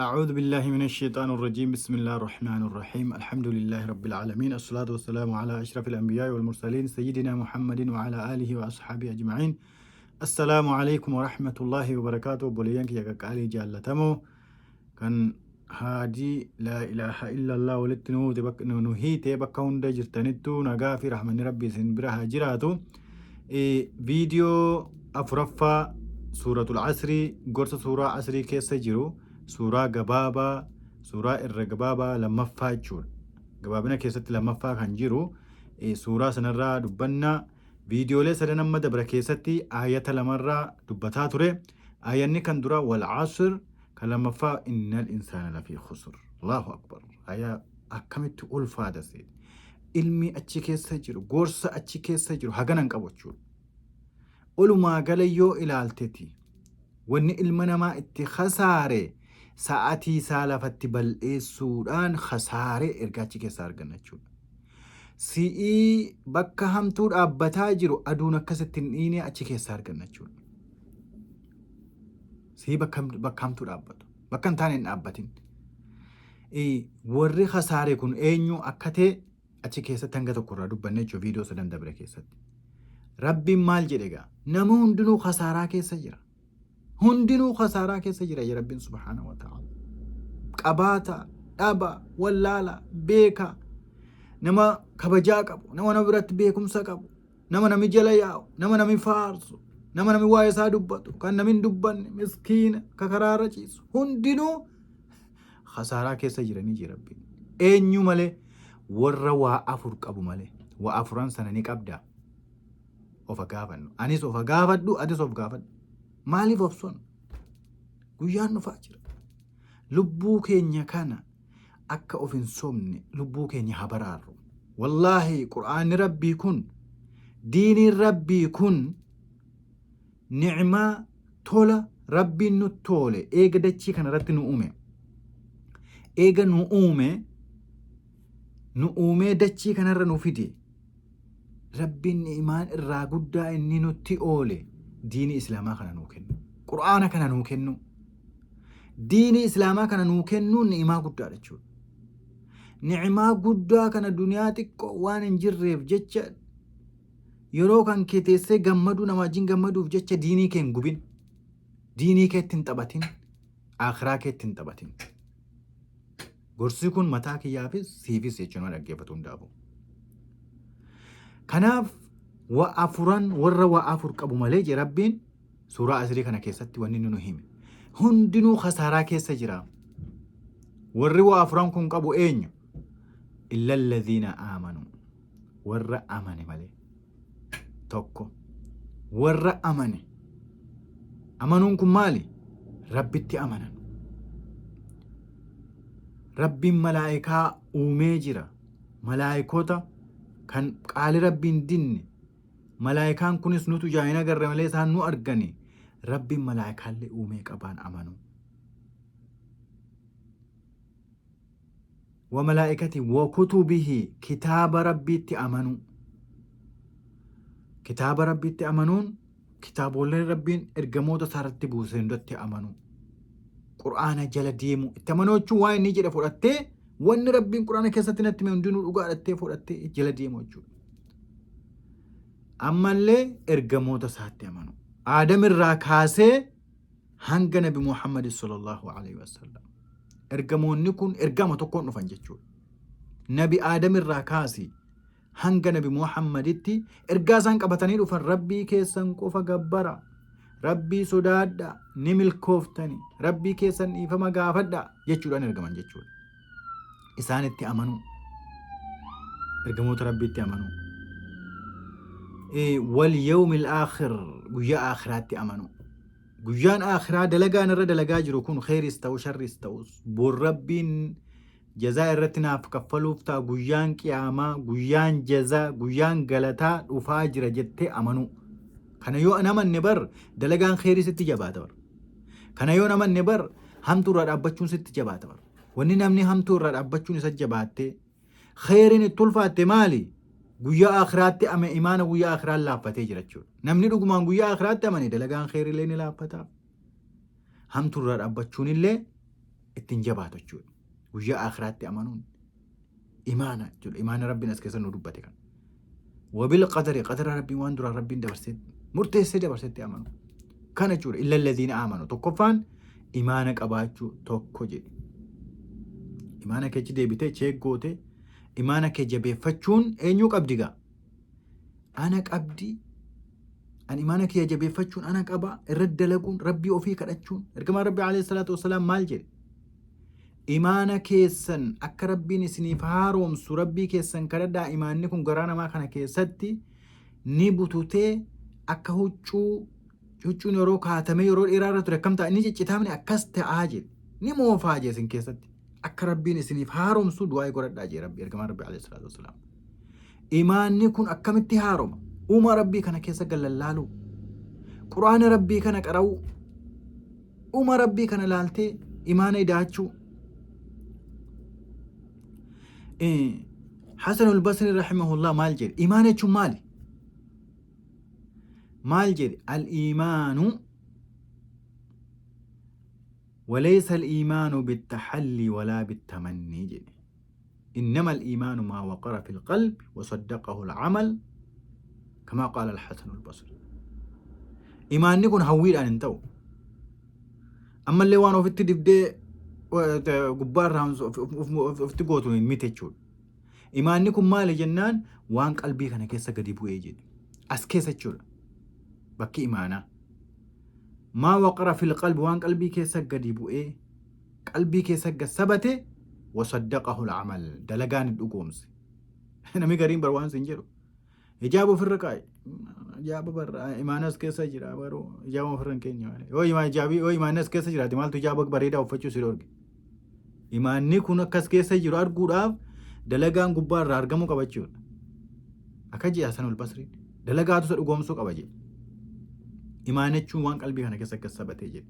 أعوذ بالله من الشيطان الرجيم بسم الله الرحمن الرحيم الحمد لله رب العالمين الصلاة والسلام على أشرف الأنبياء والمرسلين سيدنا محمد وعلى آله وأصحابه أجمعين السلام عليكم ورحمة الله وبركاته بوليانك يا قالي جالتمو كان هادي لا إله إلا الله ولتنو تبك نهي تبك هند جرتنتو نغافي رحمن ربي سنبرها جراتو فيديو أفرفا سورة العصر قرص سورة عصري كيس جرو suuraa gabaabaa suuraa irra gabaabaa lammaffaa jechuudha. Gabaabina keessatti lammaffaa kan jiru suuraa sanarraa dubbannaa viidiyoolee sadan amma dabra keessatti aayata lamarraa dubbataa ture. Aayanni kan dura wal asr kan lammaffaa innal insaana lafii khusr. Allahu akbar. Aayaa akkamitti ulfaata seeti. Ilmi achi keessa jiru gorsa achi keessa jiru haganan qabu jechuudha. Olumaa galayyoo ilaalteti wanni ilma namaa itti khasaare sa'atii isaa lafatti bal'eessuudhaan khasaaree erga achi keessaa arganna jechuudha. Si'ii bakka hamtuu dhaabbataa jiru aduun akkasitti hin dhiine achi keessaa arganna jechuudha. Si'ii bakka hamtuu dhaabbatu bakka hin taane hin dhaabbatin. Warri khasaare kun eenyu akka ta'e achi keessatti hanga tokkorraa dubbanne jechuudha viidiyoo sadan dabre keessatti. Rabbiin maal jedhe egaa nama hundinuu khasaaraa keessa jira. Hundinuu khasaaraa keessa jira ya Rabbiin subhaanahu wa ta'ala. Qabaata, dhaba, wallaala, beeka, nama kabajaa qabu, nama biratti beekumsa qabu, nama nami jala yaa'u, nama nami faarsu, nama nami waa'ee isaa dubbatu, kan nami hin dubbanne, miskiina, ka karaarra ciisu. Hundinuu khasaaraa keessa jiranii jira Rabbiin. Eenyu malee warra waa afur qabu malee. Waa afuran sana ni qabdaa. Ofa gaafannu. Anis ofa gaafadhu, atis of gaafadhu. Maaliif obson guyyaan dhufaa jira. Lubbuu keenya kana akka of hin sobne lubbuu keenya habaraarru. Wallaahi qur'aanni rabbii kun diiniin rabbii kun ni'maa tola rabbiin nu tole eega dachii kana irratti nu uume. Eega nu uume dachii kanarra nu fide. Rabbiin ni'imaan irraa guddaa inni nutti oole. Diini islaamaa kana nuu kennu. Qur'aana kana nuu kennu. Diini islaamaa kana nuu kennu ni'imaa guddaadha jechuudha. Ni'imaa guddaa kana duniyaa xiqqoo waan hin jirreef jecha yeroo kan kee teessee gammaduu nama wajjin gammaduuf jecha diinii kee hin gubin. Diinii kee ittiin taphatin. Akhiraa kee ittiin taphatin. Gorsi kun mataa kiyyaafis siifis jechuun dhaggeeffatu hundaafu. Kanaaf warra waa afur qabu malee je Rabbiin suuraa asrii kana keessatti wanni nu hime. Hundinuu khasaaraa keessa jira. Warri waa afuran kun qabu eenyu? Illa alladhiina aamanu. Warra amane malee. Tokko. Warra amane. Amanuun kun maali? Rabbitti amanan. Rabbiin malaa'ikaa uumee jira. Malaa'ikoota kan qaali Rabbiin dinne. Malaayikaan kunis nutu jaayina garra malee isaan nu argani. Rabbiin malaayikaallee uumee qabaan amanu. Wa malaa'ikati wa kutubihi kitaaba rabbiitti amanu. Kitaaba rabbiitti amanuun kitaabolee rabbiin ergamoota isaarratti buusee hundatti amanu. Qur'aana jala deemu itti amanuu jechuun waa inni jedhe fudhattee wanni rabbiin qur'aana keessatti natti hime hundinuu dhugaadhattee fudhattee jala deemu jechuudha. Ammallee ergamoota isaatti amanu. Aadam irraa kaasee hanga Nabi Muhammad sallallahu alaihi wasallam. Ergamoonni kun ergama tokkoon dhufan jechuudha. Nabi Aadam irraa kaasee hanga Nabi Muhammaditti ergaa isaan qabatanii dhufan rabbii keessan qofa gabbara. Rabbii sodaadha ni milkooftani. Rabbii keessan dhiifama gaafadha jechuudhaan ergaman jechuudha. Isaanitti amanu. Ergamoota rabbiitti amanu. واليوم الآخر قيا آخرات أمنوا قيان آخرة دلقان الرد دلقا جرو كون خير استو شر استو بالربين جزاء الرتنا فكفلوا فتا قيان كياما قيان جزاء قيان غلطا وفاجر جتة أمنوا كان يو أنا من نبر دلقان خير ست جبات بر كان يو أنا من نبر هم تورا أبتشون ست جبات بر وني نمني هم تورا أبتشون ست جبات خيرين الطلفات مالي guyyaa akhiraatti ame imaana guyyaa akhiraa laaffatee jira jechuudha. Namni dhugumaan guyyaa akhiraatti amane dalagaan khairillee ni laaffata. Hamtuurraa dhaabbachuun illee ittiin jabaatu jechuudha. Guyyaa akhiraatti amanuun imaana jechuudha. Imaana rabbiin as keessa nu dubbate kan. Wabil qadari qadara rabbiin waan duraan rabbiin dabarsee murteessee dabarsetti amanu. Kana jechuudha. Illa alladhiina amanu. Tokkoffaan imaana qabaachuu tokko jedhe. Imaana keechi deebitee cheeggootee imaana kee jabeeffachuun eenyuu qabdi gaa? Ana qabdi. An imaana kee jabeeffachuun ana qaba. Irratti dalaguun rabbii ofii kadhachuun. Ergamaan rabbii alayhi salaatu wassalaam maal jedhe? Imaana keessan akka rabbiin isiniif haaromsu rabbii keessan kadhadhaa. Imaanni kun garaa namaa kana keessatti ni bututee akka huccuun yeroo kaatamee yeroo dheeraa irra ture akkam ta'a inni ciccitaamne akkas ta'aa jedhe. Ni moofaa jee isin keessatti. Akka rabbiin isiniif haaromsu du'aa godhadhaa jee rabbi ergamaan rabbii alayhi salaatu wassalaam. Imaanni kun akkamitti haaroma? Uumaa rabbii kana keessa gallallaaluu. Quraana rabbii kana qara'uu. Uumaa rabbii kana laaltee imaana idaachuu. Hasan al-Basri rahimahullah maal jedhe? Imaana jechuun maali? maal jedhe? Al-iimaanu وليس الإيمان بالتحلي ولا بالتمني جدي. إنما الإيمان ما وقر في القلب وصدقه العمل كما قال الحسن البصري. إيمان نكون هويل أن انتو أما اللي وانو في التدبدي قبار رامز في تقوتو ميتشول. إيمان نكون مالي جنان وان قلبي كان كيسا قديبو يجد أسكيسا تشول بكي إيمانا ما وقر في القلب وان قلبي كيسا قديبو قلبي كيسا قسبته وصدقه العمل دلقان الدقومس. نمي قريم بروان سنجرو إجابه في الرقاي إجابه بر إيمانس كيسا جرا برو إجابه في الرنكين يعني هو إيمان إجابي هو إيمانس كيسا جرا تمال تجابك بريدا وفتشو سيرورك إيماني كونا كس كيسا جرا أرقوداف دلقان قبار رارقمو قبچو أكاجي حسن البصري دلقاتو سرقومسو قبجي إيمانيتشون وان قلبي كان كيسا كسبته جي.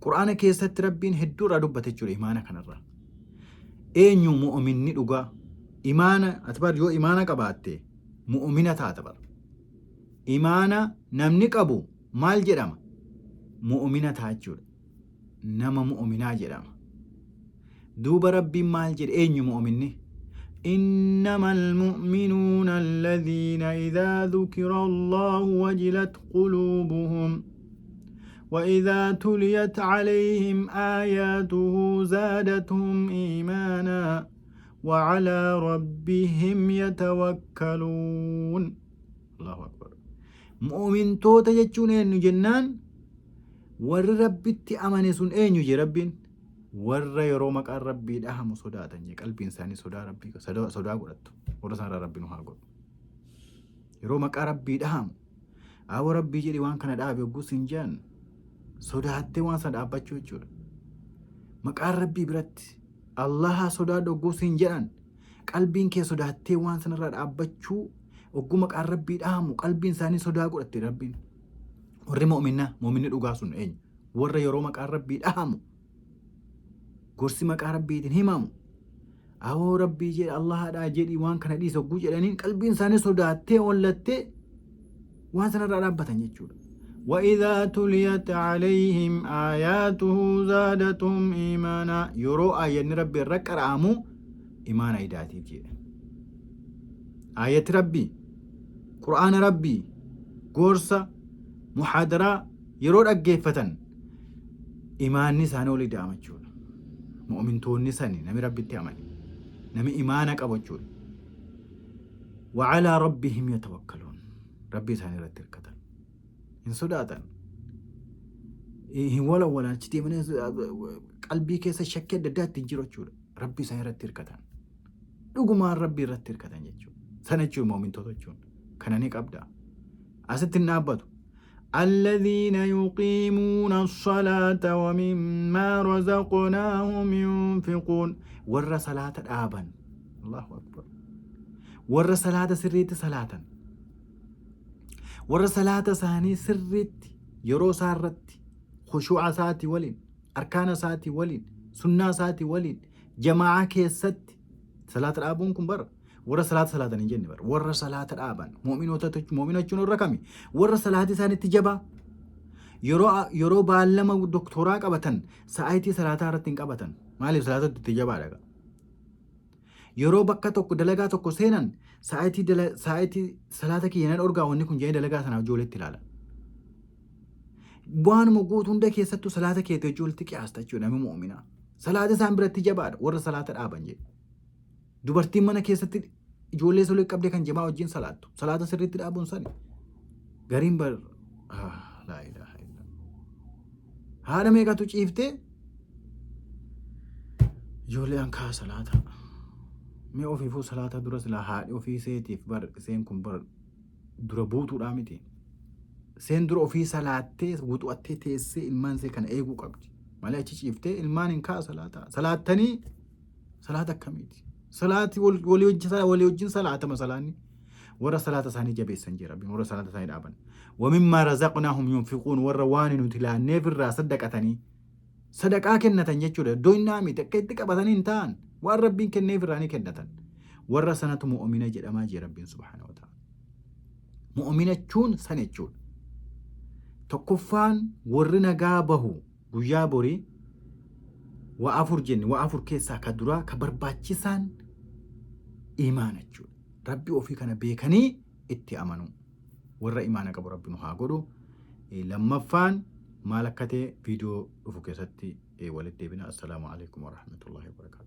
قرآن كيسا تربين هدو را دبته جور إيمانا كان الرا eenyu mu'minni dhugaa imaana atbar yoo imaana qabaatte mu'mina taatabar. Imaana namni qabu maal jedhama? Mu'mina taachuudha. Nama mu'minaa jedhama. Duuba rabbiin maal jedhe? Eenyu mu'minni? إنما المؤمنون الذين إذا ذكر الله وجلت قلوبهم وإذا تليت عليهم آياته زادتهم إيمانا وعلى ربهم يتوكلون. الله أكبر. مؤمن توتا جتشون إنو جنان ور ربي أمانسون إنو جي ربين ور يرومك الربي دهم صداتا جي قلبي إنساني صدا ربي صدا قلت ورسان ربي نها قل يرومك الربي دهم أو ربي جري وان كان دابي وقو سنجان sodaattee waan sana dhaabbachuu jechuudha. Maqaan rabbii biratti Allaha sodaadhu ogguu siin jedhan qalbiin kee sodaattee waan sanarraa dhaabbachuu ogguu maqaan rabbii dhahamu qalbiin isaanii sodaa godhatte rabbiin. Warri mu'minni dhugaa sun eenyu? Warra yeroo maqaan rabbii dhahamu gorsi maqaa rabbiitiin himamu awoo rabbii jedhe Allahadhaa jedhi waan kana dhiisa ogguu jedhaniin qalbiin isaanii sodaattee ollattee waan sanarraa dhaabbatan jechuudha. وإذا تليت عليهم آياته زادتهم إيمانا يرو آية ربي الركر عامو إيمان إداتي جيد آية ربي قرآن ربي قرصة محاضرة يرو أجيفة إيمان نسان ولي دامت جول مؤمن تون نساني نمي ربي تيامن نمي إيمانك أبو جول وعلى ربهم يتوكلون ربي ساني رتر كتن إن صداتا ولا تدي من قلبي كيس شك دات تجرو تشور ربي سيرت تركتان لقما ربي رت تركتان يجو سنجو مؤمن توتشون كنانيك أبدا أست النابض الذين يقيمون الصلاة ومما رزقناهم ينفقون ور صلاة آبا الله أكبر ور صلاة سريت صلاة ور صلاة ثاني سرت يرو سارت خشوع ساتي ولين أركان ساتي ولين سنة ساتي ولين جماعة كيست صلاة الآبونكم بر ور صلاة نجني بر ور صلاة الآبان مؤمنة جنور رقمي ور صلاة ثاني تجبا yeroo baallama doktoraa qabatan sa'aatii salaataa irratti hin qabatan. Maaliif salaatatti itti jabaadha? Yeroo bakka tokko dalagaa tokko seenan sa'aatii salaata kiyyanan orgaa wanni kun jedhee dalagaa sanaaf ijoolleetti ilaala. Waanuma guutuu hunda keessattuu salaata keetti ijoolleetti qiyaasta jechuudha namni mu'uminaa. Salaata isaan biratti jabaadha warra salaata dhaaban jedhe. Dubartiin mana keessatti ijoollee solee qabdee kan jamaa wajjin salaattu. Salaata sirriitti dhaabuun sani. Gariin laa ilaaha illa. Haadha meeqatu ciiftee ijoollee hankaa salaata. Mee ofiifuu salaata dura silaa haadhi ofii seetiif bar iseen kun bar dura buutuudhaa miti. Seen dura ofii salaattee wuxuuttee teessee ilmaan see kana eeguu qabdi. Malee achi ciiftee ilmaan hin kaa salaata. Salaattanii salaata akkamiiti? Salaati walii wajjin salaatama salaanni. Warra salaata isaanii jabeessan jira. Warra salaata isaanii dhaaban. ومما رزقناهم ينفقون warra waan nuti laanneef irraa saddaqatanii sadaqaa kennatan jechuudha. Iddoo hin naami takka itti qabatanii hin ta'an waan rabbiin kenneef irraa ni kennatan. Warra sanatu mu'umina jedhamaa jira rabbiin subhaanahu wa ta'ala. Mu'umina jechuun san jechuudha. Tokkoffaan warri nagaa bahu guyyaa borii waa afur keessaa ka duraa ka barbaachisaan imaana jechuudha. Rabbi ofii kana beekanii itti amanu. Warra imaana qabu rabbi nu haa godhu. Lammaffaan maal akka ta'e viidiyoo dhufu keessatti walitti deebina. Assalaamu alaikum wa rahmatullahi wa barakatuh.